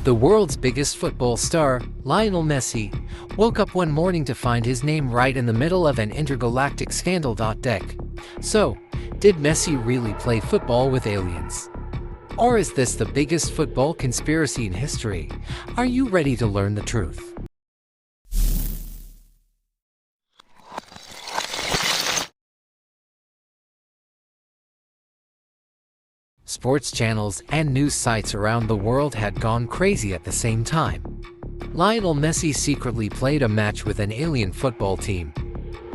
The world's biggest football star, Lionel Messi, woke up one morning to find his name right in the middle of an intergalactic scandal. So, did Messi really play football with aliens? Or is this the biggest football conspiracy in history? Are you ready to learn the truth? Sports channels and news sites around the world had gone crazy at the same time. Lionel Messi secretly played a match with an alien football team.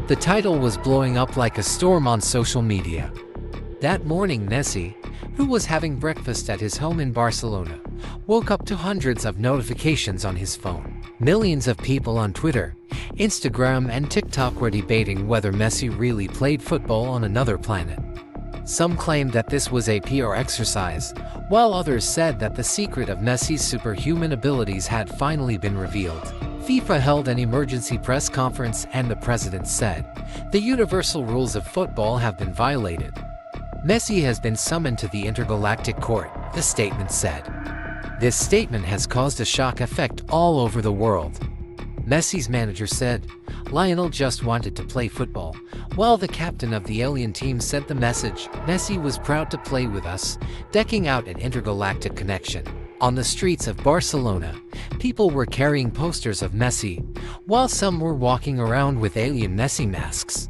The title was blowing up like a storm on social media. That morning, Messi, who was having breakfast at his home in Barcelona, woke up to hundreds of notifications on his phone. Millions of people on Twitter, Instagram, and TikTok were debating whether Messi really played football on another planet. Some claimed that this was a PR exercise, while others said that the secret of Messi's superhuman abilities had finally been revealed. FIFA held an emergency press conference and the president said, "The universal rules of football have been violated. Messi has been summoned to the Intergalactic Court," the statement said. This statement has caused a shock effect all over the world. Messi's manager said, "Lionel just wanted to play football," while the captain of the alien team sent the message, "Messi was proud to play with us," decking out an intergalactic connection. On the streets of Barcelona, people were carrying posters of Messi, while some were walking around with alien Messi masks.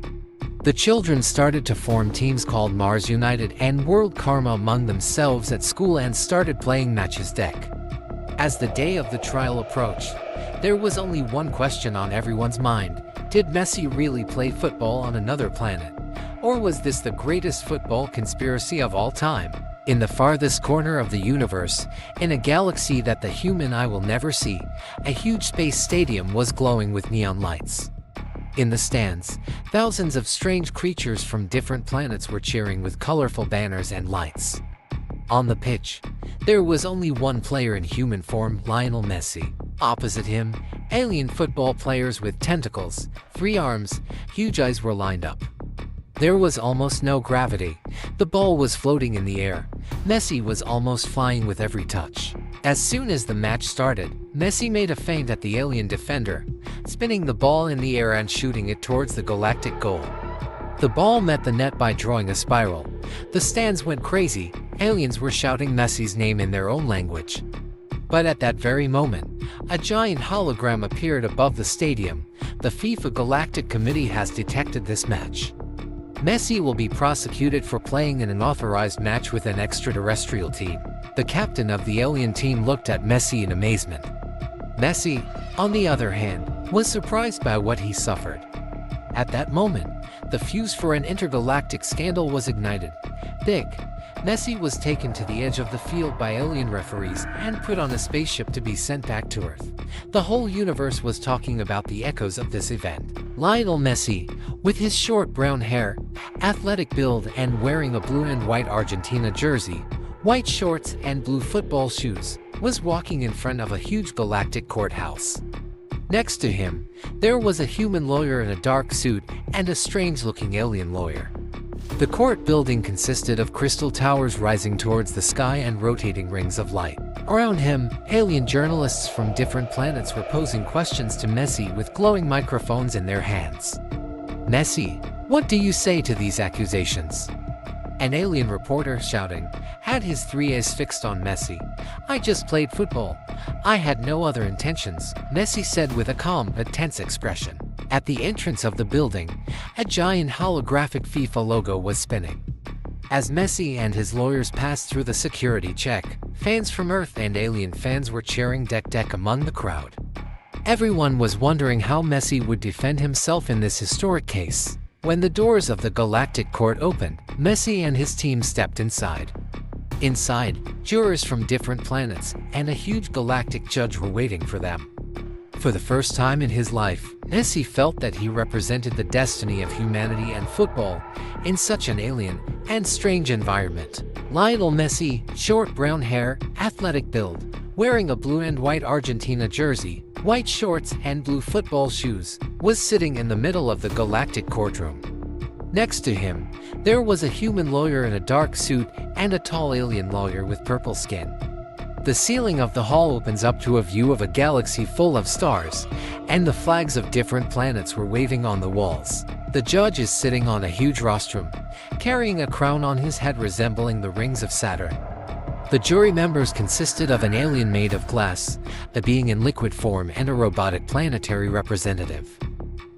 The children started to form teams called Mars United and World Karma among themselves at school and started playing matches. As the day of the trial approached, there was only one question on everyone's mind: did Messi really play football on another planet? Or was this the greatest football conspiracy of all time? In the farthest corner of the universe, in a galaxy that the human eye will never see, a huge space stadium was glowing with neon lights. In the stands, thousands of strange creatures from different planets were cheering with colorful banners and lights. On the pitch, there was only one player in human form, Lionel Messi. Opposite him, alien football players with tentacles, 3 arms, huge eyes were lined up. There was almost no gravity. The ball was floating in the air. Messi was almost flying with every touch. As soon as the match started, Messi made a feint at the alien defender, spinning the ball in the air and shooting it towards the galactic goal. The ball met the net by drawing a spiral. The stands went crazy. Aliens were shouting Messi's name in their own language. But at that very moment, a giant hologram appeared above the stadium. The FIFA Galactic Committee has detected this match. Messi will be prosecuted for playing in an authorized match with an extraterrestrial team. The captain of the alien team looked at Messi in amazement. Messi, on the other hand, was surprised by what he suffered. At that moment, the fuse for an intergalactic scandal was ignited. Messi was taken to the edge of the field by alien referees and put on a spaceship to be sent back to Earth. The whole universe was talking about the echoes of this event. Lionel Messi, with his short brown hair, athletic build, and wearing a blue and white Argentina jersey, white shorts, and blue football shoes, was walking in front of a huge galactic courthouse. Next to him, there was a human lawyer in a dark suit and a strange-looking alien lawyer. The court building consisted of crystal towers rising towards the sky and rotating rings of light. Around him, alien journalists from different planets were posing questions to Messi with glowing microphones in their hands. "Messi, what do you say to these accusations?" An alien reporter, shouting, had his 3 eyes fixed on Messi. "I just played football. I had no other intentions," Messi said with a calm but tense expression. At the entrance of the building, a giant holographic FIFA logo was spinning. As Messi and his lawyers passed through the security check, fans from Earth and alien fans were cheering deck among the crowd. Everyone was wondering how Messi would defend himself in this historic case. When the doors of the Galactic Court opened, Messi and his team stepped inside. Inside, jurors from different planets and a huge galactic judge were waiting for them. For the first time in his life, Messi felt that he represented the destiny of humanity and football in such an alien and strange environment. Lionel Messi, short brown hair, athletic build, wearing a blue and white Argentina jersey, white shorts, and blue football shoes, was sitting in the middle of the galactic courtroom. Next to him, there was a human lawyer in a dark suit and a tall alien lawyer with purple skin. The ceiling of the hall opens up to a view of a galaxy full of stars, and the flags of different planets were waving on the walls. The judge is sitting on a huge rostrum, carrying a crown on his head resembling the rings of Saturn. The jury members consisted of an alien made of glass, a being in liquid form, and a robotic planetary representative.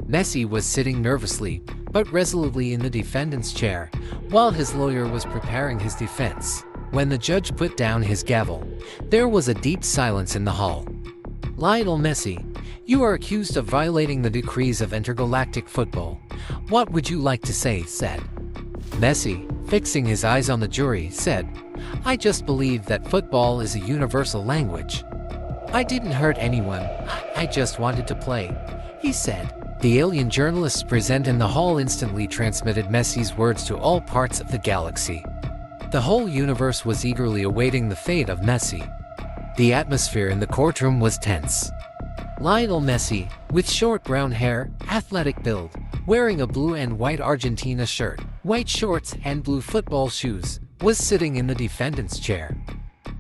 Messi was sitting nervously, but resolutely in the defendant's chair, while his lawyer was preparing his defense. When the judge put down his gavel, there was a deep silence in the hall. Lionel Messi, you are accused of violating the decrees of intergalactic football. What would you like to say? Said. Messi, fixing his eyes on the jury, said, I just believe that football is a universal language. I didn't hurt anyone, I just wanted to play, he said. The alien journalists present in the hall instantly transmitted Messi's words to all parts of the galaxy. The whole universe was eagerly awaiting the fate of Messi. The atmosphere in the courtroom was tense. Lionel Messi, with short brown hair, athletic build, wearing a blue and white Argentina shirt, white shorts and blue football shoes, was sitting in the defendant's chair.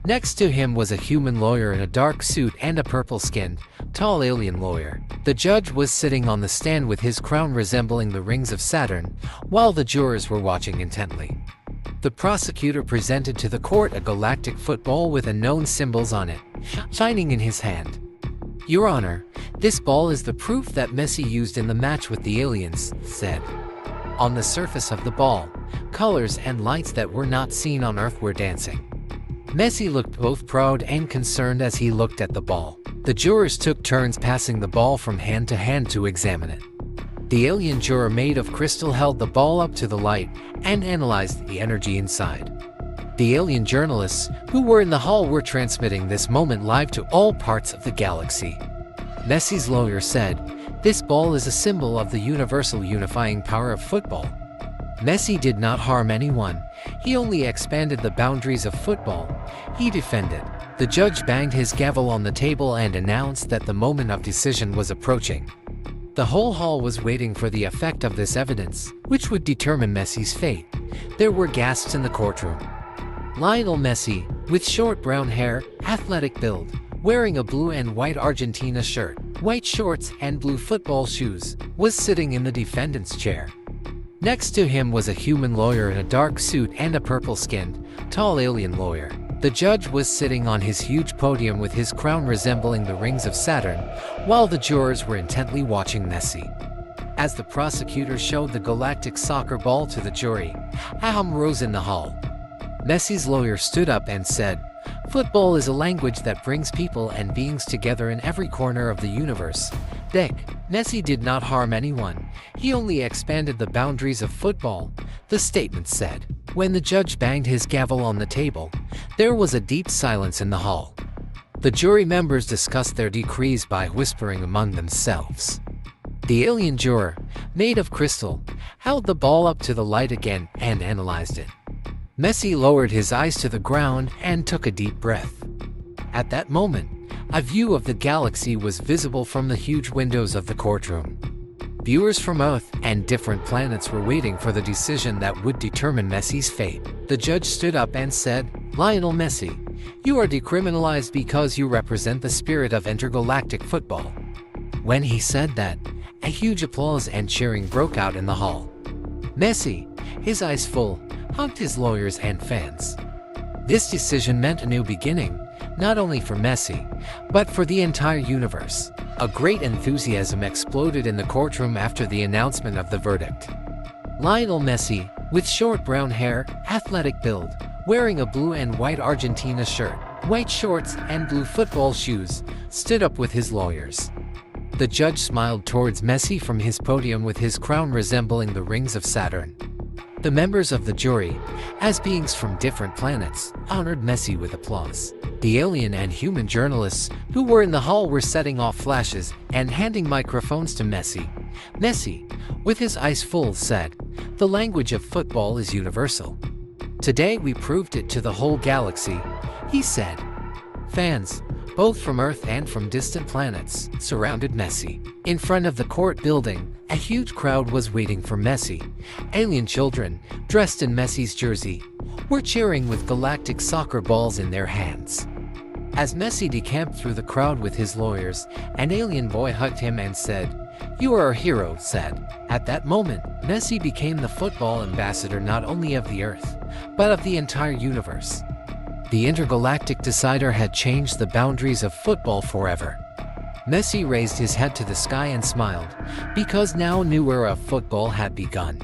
Next to him was a human lawyer in a dark suit and a purple-skinned, tall alien lawyer. The judge was sitting on the stand with his crown resembling the rings of Saturn, while the jurors were watching intently. The prosecutor presented to the court a galactic football with unknown symbols on it, shining in his hand. Your Honor, this ball is the proof that Messi used in the match with the aliens, said. On the surface of the ball, colors and lights that were not seen on Earth were dancing. Messi looked both proud and concerned as he looked at the ball. The jurors took turns passing the ball from hand to hand to examine it. The alien juror made of crystal held the ball up to the light and analyzed the energy inside. The alien journalists who were in the hall were transmitting this moment live to all parts of the galaxy. Messi's lawyer said, this ball is a symbol of the universal unifying power of football. Messi did not harm anyone, he only expanded the boundaries of football, he defended. The judge banged his gavel on the table and announced that the moment of decision was approaching. The whole hall was waiting for the effect of this evidence, which would determine Messi's fate. There were gasps in the courtroom. Lionel Messi, with short brown hair, athletic build, wearing a blue and white Argentina shirt, white shorts and blue football shoes, was sitting in the defendant's chair. Next to him was a human lawyer in a dark suit and a purple-skinned, tall alien lawyer. The judge was sitting on his huge podium with his crown resembling the rings of Saturn, while the jurors were intently watching Messi. As the prosecutor showed the galactic soccer ball to the jury, a hum rose in the hall. Messi's lawyer stood up and said, football is a language that brings people and beings together in every corner of the universe. Messi did not harm anyone, he only expanded the boundaries of football, the statement said. When the judge banged his gavel on the table, there was a deep silence in the hall. The jury members discussed their decrees by whispering among themselves. The alien juror, made of crystal, held the ball up to the light again and analyzed it. Messi lowered his eyes to the ground and took a deep breath. At that moment, a view of the galaxy was visible from the huge windows of the courtroom. Viewers from Earth and different planets were waiting for the decision that would determine Messi's fate. The judge stood up and said, Lionel Messi, you are decriminalized because you represent the spirit of intergalactic football. When he said that, a huge applause and cheering broke out in the hall. Messi, his eyes full, hugged his lawyers and fans. This decision meant a new beginning, not only for Messi, but for the entire universe. A great enthusiasm exploded in the courtroom after the announcement of the verdict. Lionel Messi, with short brown hair, athletic build, wearing a blue and white Argentina shirt, white shorts and blue football shoes, stood up with his lawyers. The judge smiled towards Messi from his podium with his crown resembling the rings of Saturn. The members of the jury, as beings from different planets, honored Messi with applause. The alien and human journalists who were in the hall were setting off flashes and handing microphones to Messi. Messi, with his eyes full, said, "The language of football is universal. Today we proved it to the whole galaxy," he said. Fans, both from Earth and from distant planets, surrounded Messi. In front of the court building, a huge crowd was waiting for Messi. Alien children, dressed in Messi's jersey, were cheering with galactic soccer balls in their hands. As Messi decamped through the crowd with his lawyers, an alien boy hugged him and said, "You are our hero," said. At that moment, Messi became the football ambassador not only of the Earth, but of the entire universe. The intergalactic decider had changed the boundaries of football forever. Messi raised his head to the sky and smiled, because now a new era of football had begun.